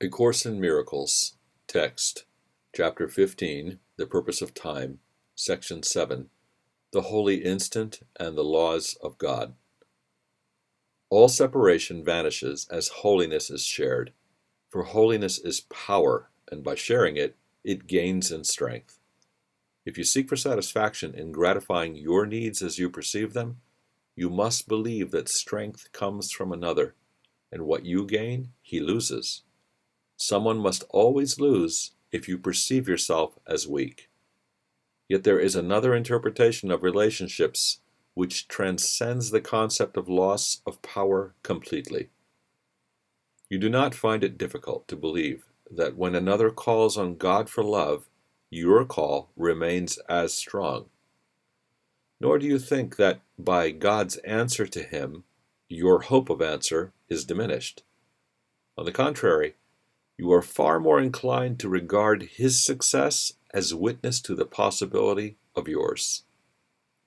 A Course in Miracles, Text, Chapter 15, The Purpose of Time, Section 7, The Holy Instant and the Laws of God. All separation vanishes as holiness is shared, for holiness is power, and by sharing it, it gains in strength. If you seek for satisfaction in gratifying your needs as you perceive them, you must believe that strength comes from another, and what you gain, he loses. Someone must always lose if you perceive yourself as weak. Yet there is another interpretation of relationships which transcends the concept of loss of power completely. You do not find it difficult to believe that when another calls on God for love, your call remains as strong. Nor do you think that by God's answer to him, your hope of answer is diminished. On the contrary, you are far more inclined to regard his success as witness to the possibility of yours.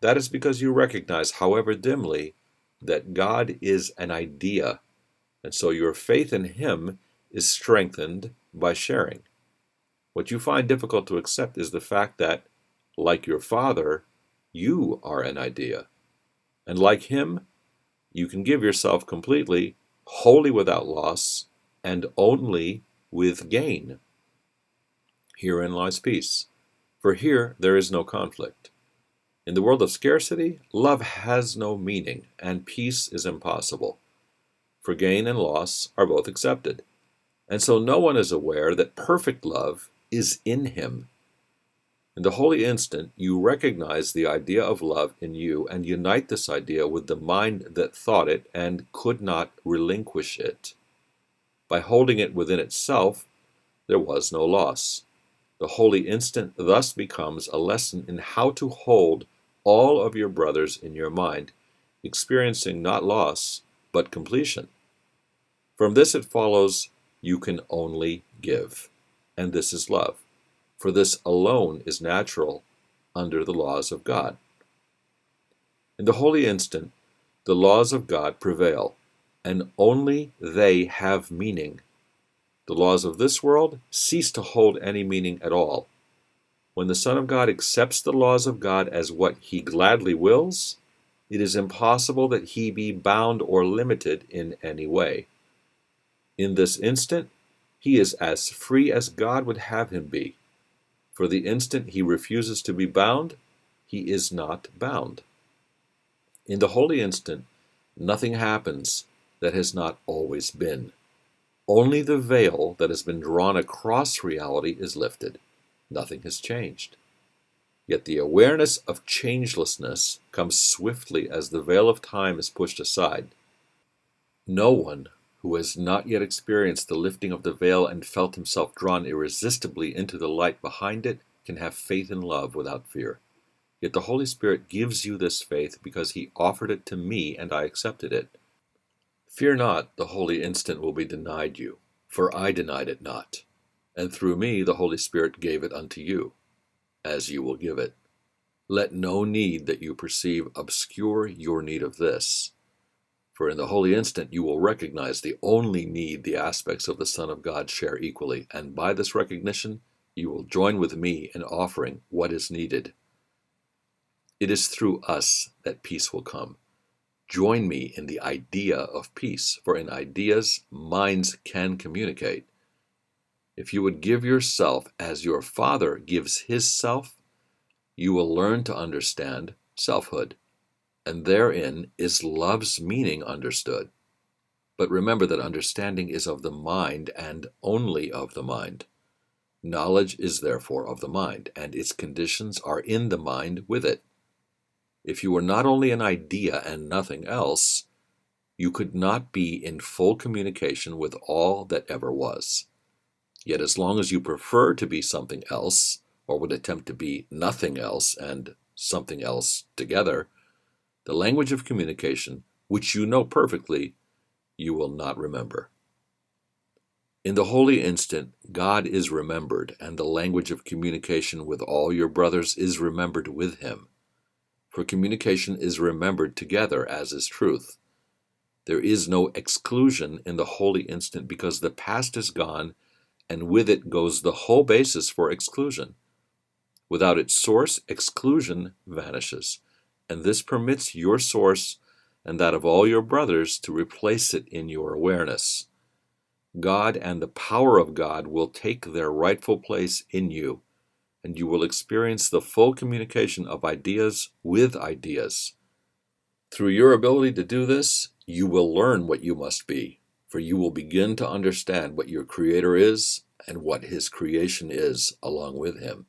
That is because you recognize, however dimly, that God is an idea, and so your faith in him is strengthened by sharing. What you find difficult to accept is the fact that, like your Father, you are an idea, and like him, you can give yourself completely, wholly without loss, and only with gain. Herein lies peace, for here there is no conflict. In the world of scarcity, love has no meaning, and peace is impossible, for gain and loss are both accepted, and so no one is aware that perfect love is in him. In the holy instant, you recognize the idea of love in you and unite this idea with the mind that thought it and could not relinquish it. By holding it within itself, there was no loss. The holy instant thus becomes a lesson in how to hold all of your brothers in your mind, experiencing not loss, but completion. From this it follows you can only give, and this is love, for this alone is natural under the laws of God. In the holy instant, the laws of God prevail, and only they have meaning. The laws of this world cease to hold any meaning at all. When the Son of God accepts the laws of God as what he gladly wills, it is impossible that he be bound or limited in any way. In this instant, he is as free as God would have him be. For the instant he refuses to be bound, he is not bound. In the holy instant, nothing happens that has not always been. Only the veil that has been drawn across reality is lifted. Nothing has changed. Yet the awareness of changelessness comes swiftly as the veil of time is pushed aside. No one who has not yet experienced the lifting of the veil and felt himself drawn irresistibly into the light behind it can have faith in love without fear. Yet the Holy Spirit gives you this faith because he offered it to me and I accepted it. Fear not, the holy instant will be denied you, for I denied it not, and through me the Holy Spirit gave it unto you, as you will give it. Let no need that you perceive obscure your need of this, for in the holy instant you will recognize the only need the aspects of the Son of God share equally, and by this recognition you will join with me in offering what is needed. It is through us that peace will come. Join me in the idea of peace, for in ideas, minds can communicate. If you would give yourself as your Father gives his self, you will learn to understand selfhood, and therein is love's meaning understood. But remember that understanding is of the mind and only of the mind. Knowledge is therefore of the mind, and its conditions are in the mind with it. If you were not only an idea and nothing else, you could not be in full communication with all that ever was. Yet as long as you prefer to be something else, or would attempt to be nothing else and something else together, the language of communication, which you know perfectly, you will not remember. In the holy instant, God is remembered, and the language of communication with all your brothers is remembered with him. For communication is remembered together, as is truth. There is no exclusion in the holy instant because the past is gone and with it goes the whole basis for exclusion. Without its source, exclusion vanishes, and this permits your source and that of all your brothers to replace it in your awareness. God and the power of God will take their rightful place in you, and you will experience the full communication of ideas with ideas. Through your ability to do this, you will learn what you must be, for you will begin to understand what your Creator is and what His creation is along with Him.